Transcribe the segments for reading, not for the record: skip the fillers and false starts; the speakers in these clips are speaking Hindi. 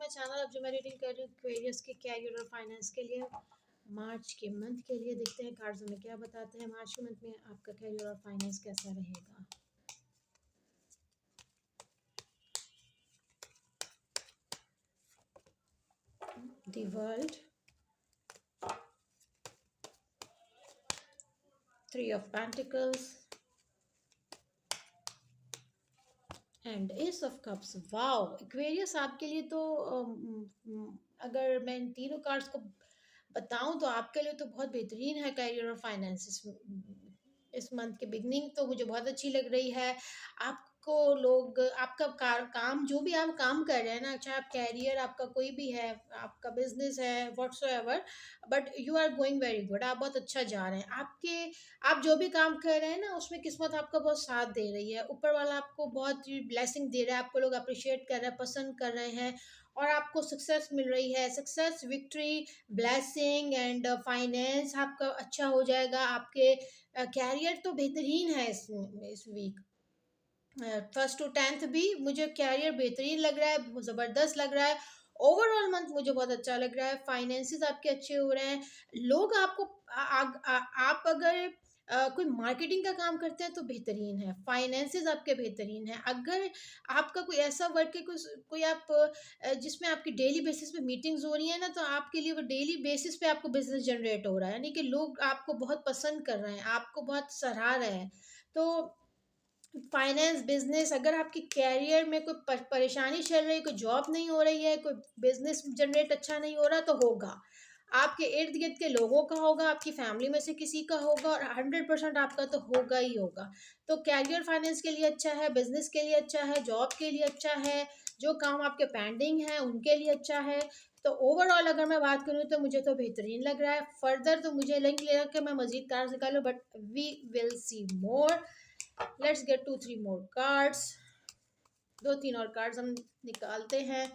My channel. अब जो मैं रीडिंग कर रही हूँ क्वेरियस के कैरियर और फाइनेंस के लिए मार्च के मंथ के लिए। देखते हैं कार्ड्स हमें क्या बताते हैं। मार्च के मंथ में आपका कैरियर और फाइनेंस कैसा रहेगा। The world, 3 of pentacles and S of cups. Wow Aquarius, आपके लिए तो अगर मैं इन तीनों कार्ड्स को बताऊं तो आपके लिए तो बहुत बेहतरीन है कैरियर और फाइनेंस। इस मंथ की बिगनिंग तो मुझे बहुत अच्छी लग रही है। आपको लोग आपका काम जो भी आप काम कर रहे हैं ना, चाहे आप कैरियर आपका कोई भी है, आपका बिजनेस है, whatsoever, but you are going very good. आप बहुत अच्छा जा रहे हैं। आप जो भी काम कर रहे हैं ना, उसमें किस्मत आपका बहुत साथ दे रही है। ऊपर वाला आपको बहुत ही ब्लेसिंग दे रहा है। आपको लोग अप्रिशिएट कर रहे हैं, पसंद कर रहे हैं और आपको सक्सेस मिल रही है। Success, victory, blessing and finance आपका अच्छा हो जाएगा। आपके कैरियर तो बेहतरीन है इस वीक। 1st to 10th भी मुझे कैरियर बेहतरीन लग रहा है, ज़बरदस्त लग रहा है। ओवरऑल मंथ मुझे बहुत अच्छा लग रहा है। फाइनेंसेस आपके अच्छे हो रहे हैं। लोग आपको आप अगर कोई मार्केटिंग का काम करते हैं तो बेहतरीन है। फाइनेंसेस आपके बेहतरीन है। अगर आपका कोई ऐसा वर्क है, कोई आप जिसमें आपकी डेली बेसिस पे मीटिंग्स हो रही है ना, तो आपके लिए वो डेली बेसिस पे आपको बिजनेस जनरेट हो रहा है, यानी कि लोग आपको बहुत पसंद कर रहे हैं, आपको बहुत सराह रहे हैं। तो फाइनेंस, बिजनेस, अगर आपकी कैरियर में कोई परेशानी चल रही है, कोई जॉब नहीं हो रही है, कोई बिजनेस जनरेट अच्छा नहीं हो रहा, तो होगा। आपके इर्द गिर्द के लोगों का होगा, आपकी फैमिली में से किसी का होगा और 100% आपका तो होगा ही होगा। तो कैरियर फाइनेंस के लिए अच्छा है, बिजनेस के लिए अच्छा है, जॉब के लिए अच्छा है, जो काम आपके पेंडिंग है उनके लिए अच्छा है। तो ओवरऑल अगर मैं बात करूँ तो मुझे तो बेहतरीन लग रहा है। फर्दर तो मुझे लिंक ले रहा कि मैं मजीद कार्ड निकालूँ, but we will see more. Let's get 2-3 more cards. 2-3 और कार्ड्स हम निकालते हैं।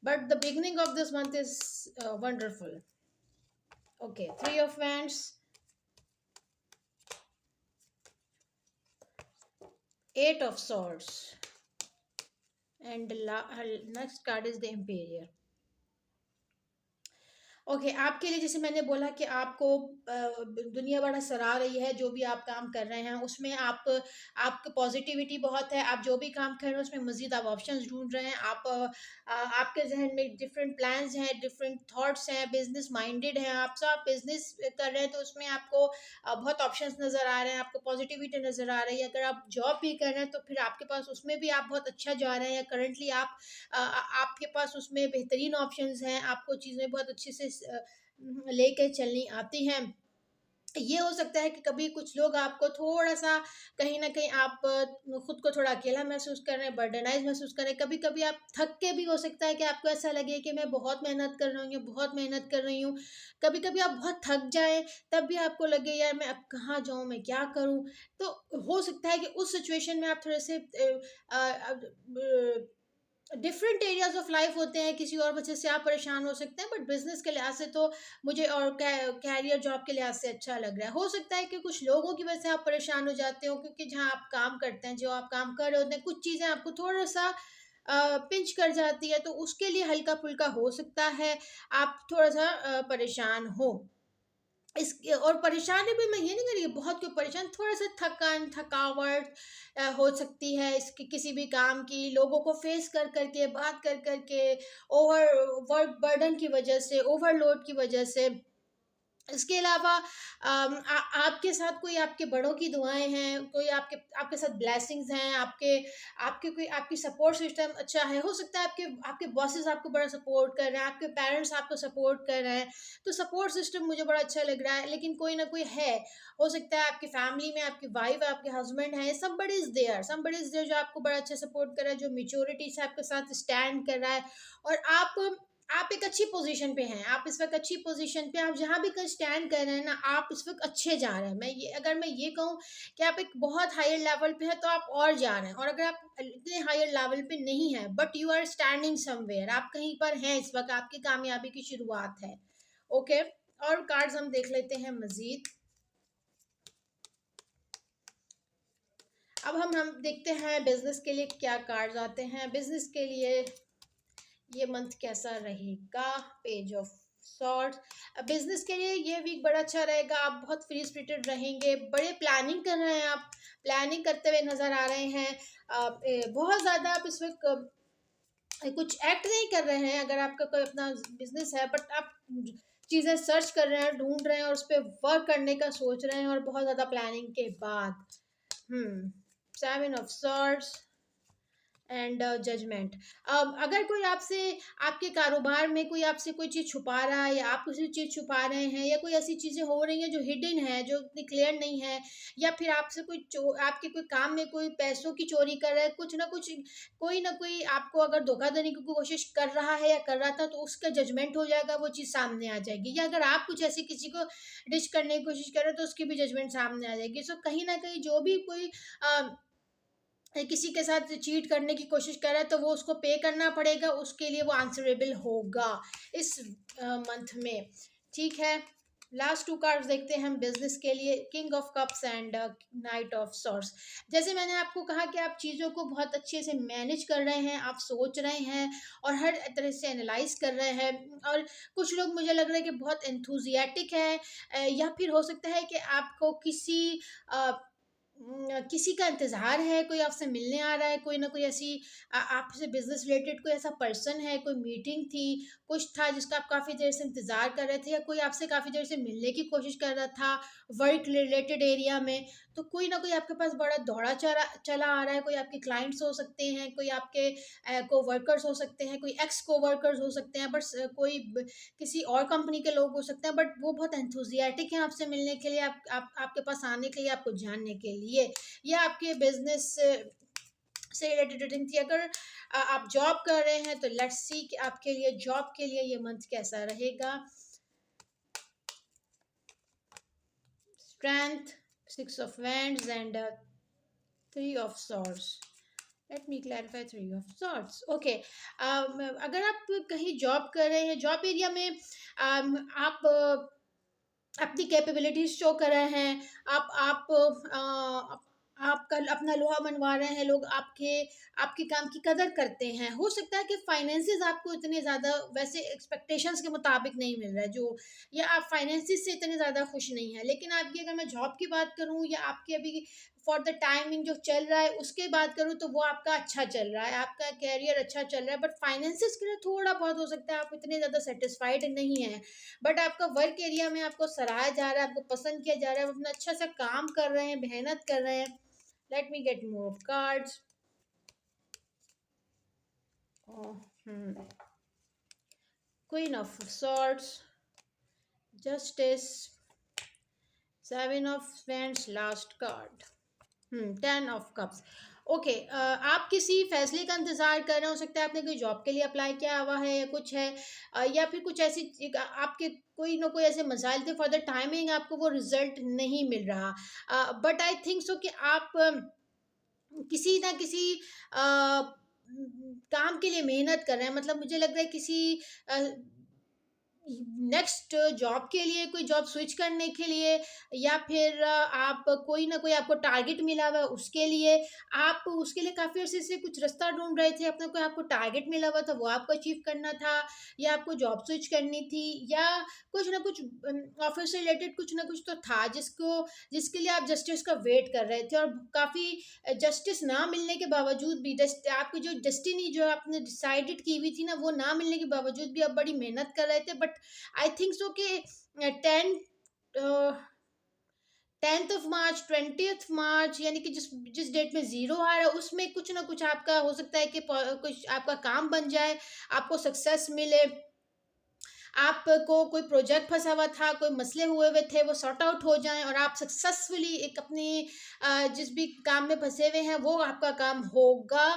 But the beginning of this month is wonderful. Okay, 3 of Wands, 8 of Swords, and next card is the Emperor. Okay आपके लिए जैसे मैंने बोला कि आपको दुनिया बड़ा सराह रही है। जो भी आप काम कर रहे हैं उसमें आपकी पॉजिटिविटी बहुत है। आप जो भी काम कर रहे हैं उसमें मज़ीद आप ऑप्शंस ढूंढ रहे हैं। आपके जहन में डिफरेंट प्लान्स हैं, डिफरेंट थॉट्स हैं, बिजनेस माइंडेड हैं आप। सब आप बिजनेस कर रहे हैं तो उसमें आपको बहुत ऑप्शंस नज़र आ रहे हैं, आपको पॉजिटिविटी नज़र आ रही है। अगर आप जॉब भी कर रहे हैं तो फिर आपके पास उसमें भी आप बहुत अच्छा जा रहे हैं। करंटली आपके पास उसमें बेहतरीन ऑप्शंस हैं। आपको चीज़ें बहुत अच्छे से लेके चलनी आती हैं। ये हो सकता है कि कभी कुछ लोग आपको थोड़ा-सा कहीं न कहीं आप खुद को थोड़ा अकेला महसूस कर रहे हैं, बर्डनाइज़ महसूस कर रहे हैं। कभी-कभी आप थक के भी हो सकता है कि आपको ऐसा लगे कि मैं बहुत मेहनत कर रही हूँ, बहुत मेहनत कर रही हूँ। कभी-कभी आप बहुत थक जाएँ, तब भी आपको लगे यार मैं अब कहाँ जाऊँ, मैं क्या करूँ? तो हो सकता है कि उस सिचुएशन में आप थोड़े से डिफरेंट एरियाज ऑफ लाइफ होते हैं, किसी और वजह से आप परेशान हो सकते हैं, बट बिजनेस के लिहाज से तो मुझे और कैरियर जॉब के लिहाज से अच्छा लग रहा है। हो सकता है कि कुछ लोगों की वजह से आप परेशान हो जाते हो, क्योंकि जहाँ आप काम करते हैं, जो आप काम कर रहे होते हैं, कुछ चीज़ें आपको थोड़ा सा पिंच कर जाती है, तो उसके लिए हल्का फुल्का हो सकता है आप थोड़ा सा परेशान हो। इस और परेशानी भी मैं ये नहीं कह रही बहुत क्यों परेशान, थोड़ा-सा थकान, थकावट हो सकती है इसकी किसी भी काम की, लोगों को फेस कर के, बात कर के, ओवर वर्क बर्डन की वजह से, ओवरलोड की वजह से। इसके अलावा आपके साथ कोई आपके बड़ों की दुआएँ हैं, कोई आपके आपके साथ ब्लेसिंग्स हैं, आपके आपके कोई आपकी सपोर्ट सिस्टम अच्छा है। हो सकता है आपके आपके बॉसेस आपको बड़ा सपोर्ट कर रहे हैं, आपके पेरेंट्स आपको सपोर्ट कर रहे हैं, तो सपोर्ट सिस्टम मुझे बड़ा अच्छा लग रहा है। लेकिन कोई ना कोई है, हो सकता है आपकी फैमिली में आपकी वाइफ है, आपके हस्बैंड है, समबडी इज़ देयर जो आपको बड़ा अच्छा सपोर्ट कर रहा है, जो मैच्योरिटी से आपके साथ स्टैंड कर रहा है। और आप एक अच्छी पोजीशन पे हैं। आप इस वक़्त अच्छी पोजीशन पे, आप जहाँ भी कहीं स्टैंड कर रहे हैं ना, आप इस वक़्त अच्छे जा रहे हैं। मैं ये कहूँ कि आप एक बहुत हायर लेवल पे हैं, तो आप और जा रहे हैं। और अगर आप इतने हायर लेवल पे नहीं हैं, but you are standing somewhere, आप कहीं पर हैं इस वक़्त, आपकी कामयाबी की शुरुआत है। ओके, और कार्ड्स हम देख लेते हैं मज़ीद। अब हम देखते हैं बिज़नेस के लिए क्या कार्ड्स आते हैं। बिज़नेस के लिए ये मंथ कैसा रहेगा? Page of swords. बिजनेस के लिए ये वीक बड़ा अच्छा रहेगा, आप बहुत फ्री स्पिरिटेड रहेंगे, बड़े प्लानिंग कर रहे हैं, आप प्लानिंग करते हुए नजर आ रहे हैं। बहुत ज़्यादा आप इस वक्त कुछ एक्ट नहीं कर रहे हैं अगर आपका कोई अपना बिजनेस है, बट आप चीज़ें सर्च कर रहे हैं, ढूंढ रहे हैं और उस पर वर्क करने का सोच रहे हैं, और बहुत ज़्यादा प्लानिंग के बाद। Hmm. Seven of swords and judgment. अब अगर कोई आपसे, आपके कारोबार में कोई आपसे कोई चीज़ छुपा रहा है, या आप किसी चीज़ छुपा रहे हैं, या कोई ऐसी चीज़ें हो रही हैं जो हिडन है, जो इतनी क्लियर नहीं है, या फिर आपसे आपके कोई काम में कोई पैसों की चोरी कर रहा है, कुछ ना कुछ, कोई ना कोई आपको अगर धोखा देने की कोशिश कर रहा है या कर रहा था, तो उसका जजमेंट हो जाएगा, वो चीज़ सामने आ जाएगी। या अगर आप कुछ ऐसी किसी को डिश करने की कोशिश कर रहे हैं, तो उसकी भी जजमेंट सामने आ जाएगी। सो कहीं ना कहीं जो भी कोई किसी के साथ चीट करने की कोशिश कर रहा है, तो वो उसको पे करना पड़ेगा, उसके लिए वो आंसरेबल होगा इस मंथ में। ठीक है, लास्ट टू कार्ड्स देखते हैं हम बिजनेस के लिए, king of cups and night of swords. जैसे मैंने आपको कहा कि आप चीज़ों को बहुत अच्छे से मैनेज कर रहे हैं, आप सोच रहे हैं और हर तरह से एनालाइज कर रहे हैं, और कुछ लोग मुझे लग रहा है कि बहुत एंथुजियाटिक है, या फिर हो सकता है कि आपको किसी का इंतज़ार है, कोई आपसे मिलने आ रहा है, कोई ना कोई ऐसी आपसे बिज़नेस रिलेटेड कोई ऐसा पर्सन है, कोई मीटिंग थी, कुछ था जिसका आप काफ़ी देर से इंतज़ार कर रहे थे, या कोई आपसे काफ़ी देर से मिलने की कोशिश कर रहा था वर्क रिलेटेड एरिया में। तो कोई ना कोई आपके पास बड़ा दौड़ा चला चला आ रहा है, कोई आपके क्लाइंट्स हो सकते हैं, कोई आपके कोवर्कर्स हो सकते हैं, कोई एक्स कोवर्कर्स हो सकते हैं, बट किसी और कंपनी के लोग हो सकते हैं, बट वो बहुत एंथुजियाटिक हैं आपसे मिलने के लिए, आपके पास आने के लिए, आपको जानने के लिए, या आपके बिजनेस से रिलेटेड थी। अगर आप जॉब कर रहे हैं, तो लेट्स सी कि आपके लिए जॉब के लिए ये मंथ कैसा रहेगा। Strength, six of wands and three of swords. Let me clarify three of swords. Okay, अगर आप कहीं जॉब कर रहे हैं, जॉब एरिया में आप अपनी कैपेबिलिटीज शो कर रहे हैं, आप कल अपना लोहा मनवा रहे हैं, लोग आपके काम की कदर करते हैं। हो सकता है कि फाइनेंसेस आपको इतने ज़्यादा वैसे एक्सपेक्टेशंस के मुताबिक नहीं मिल रहा है, जो, या आप फाइनेंसेस से इतने ज़्यादा खुश नहीं है, लेकिन आपकी, अगर मैं जॉब की बात करूं, या आपके अभी फॉर द टाइमिंग जो चल रहा है उसके बात करूँ, तो वो आपका अच्छा चल रहा है, आपका कैरियर अच्छा चल रहा है, बट फाइनेंसेस के लिए थोड़ा बहुत हो सकता है आप इतने ज़्यादा सेटिस्फाइड नहीं हैं, बट आपका वर्क एरिया में आपको सराहा जा रहा है, आपको पसंद किया जा रहा है, आप अपना अच्छा सा काम कर रहे हैं, मेहनत कर रहे हैं। Let me get more cards. Queen of swords, justice, seven of wands, last card, ten of cups. Okay, आप किसी फैसले का इंतजार कर रहे हो सकता है, आपने कोई जॉब के लिए अप्लाई किया हुआ है, या कुछ है, या फिर कुछ ऐसी आपके कोई ना कोई ऐसे मसाइल थे, फॉर द टाइमिंग आपको वो रिजल्ट नहीं मिल रहा, बट आई थिंक सो कि आप किसी ना किसी काम के लिए मेहनत कर रहे हैं, मतलब मुझे लग रहा है किसी नेक्स्ट जॉब के लिए, कोई जॉब स्विच करने के लिए, या फिर आप कोई ना कोई आपको टारगेट मिला हुआ है उसके लिए, आप उसके लिए काफ़ी अर्से से कुछ रास्ता ढूंढ रहे थे, अपना कोई आपको टारगेट मिला हुआ था, वो आपको अचीव करना था, या आपको जॉब स्विच करनी थी, या कुछ ना कुछ ऑफिस से रिलेटेड कुछ ना कुछ तो था जिसके लिए आप जस्टिस का वेट कर रहे थे, और काफ़ी जस्टिस ना मिलने के बावजूद भी, आपकी जो डेस्टिनी जो आपने डिसाइडेड की हुई थी ना, वो ना मिलने के बावजूद भी आप बड़ी मेहनत कर रहे थे, बट आई थिंक सो कि 10th ऑफ मार्च, 20th मार्च, यानी कि जिस जिस डेट में जीरो आ रहा है, उसमें कुछ ना कुछ आपका हो सकता है कि कुछ आपका काम बन जाए, आपको सक्सेस मिले, आपको कोई प्रोजेक्ट फंसा हुआ था, कोई मसले हुए हुए थे, वो सॉर्ट आउट हो जाएं, और आप सक्सेसफुली एक अपनी जिस भी काम में फंसे हुए हैं, वो आपका काम होगा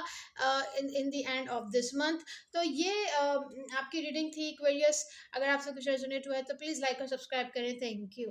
in the end of this month. तो ये आपकी रीडिंग थी, क्वेरियस। अगर आपसे कुछ रेजोनेट हुआ है तो प्लीज़ लाइक और सब्सक्राइब करें। Thank you.